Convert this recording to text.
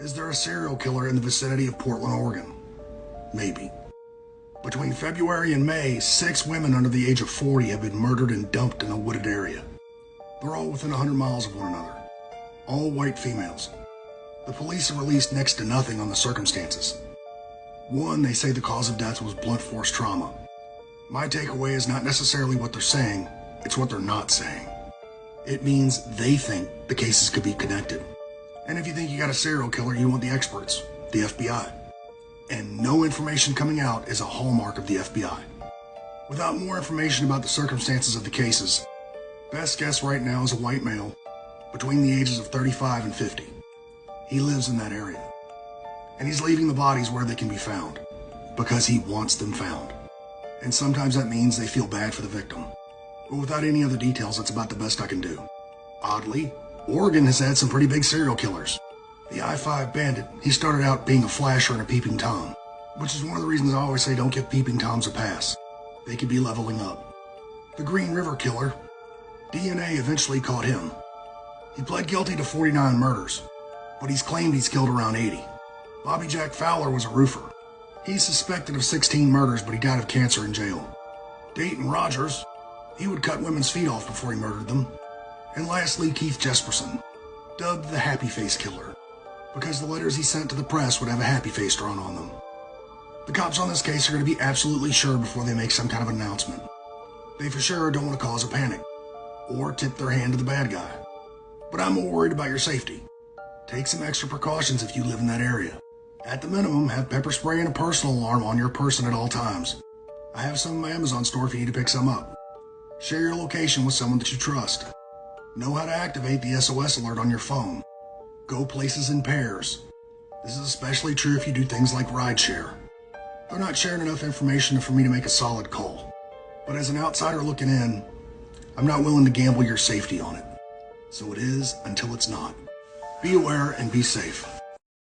Is there a serial killer in the vicinity of Portland, Oregon? Maybe. Between February and May, 6 women under the age of 40 have been murdered and dumped in a wooded area. They're all within 100 miles of one another. All white females. The police have released next to nothing on the circumstances. One, they say the cause of death was blunt force trauma. My takeaway is not necessarily what they're saying, it's what they're not saying. It means they think the cases could be connected. And if you think you got a serial killer, you want the experts, the FBI. And no information coming out is a hallmark of the FBI. Without more information about the circumstances of the cases, best guess right now is a white male between the ages of 35 and 50. He lives in that area. And he's leaving the bodies where they can be found, because he wants them found. And sometimes that means they feel bad for the victim. But without any other details, that's about the best I can do. Oddly, Oregon has had some pretty big serial killers. The I-5 bandit, he started out being a flasher and a peeping Tom, which is one of the reasons I always say don't give peeping Toms a pass. They could be leveling up. The Green River killer, DNA eventually caught him. He pled guilty to 49 murders, but he's claimed he's killed around 80. Bobby Jack Fowler was a roofer. He's suspected of 16 murders, but he died of cancer in jail. Dayton Rogers, he would cut women's feet off before he murdered them. And lastly, Keith Jesperson, dubbed the Happy Face Killer, because the letters he sent to the press would have a happy face drawn on them. The cops on this case are going to be absolutely sure before they make some kind of announcement. They for sure don't want to cause a panic, or tip their hand to the bad guy. But I'm more worried about your safety. Take some extra precautions if you live in that area. At the minimum, have pepper spray and a personal alarm on your person at all times. I have some in my Amazon store if you need to pick some up. Share your location with someone that you trust. Know how to activate the SOS alert on your phone. Go places in pairs. This is especially true if you do things like rideshare. They're not sharing enough information for me to make a solid call. But as an outsider looking in, I'm not willing to gamble your safety on it. So it is until it's not. Be aware and be safe.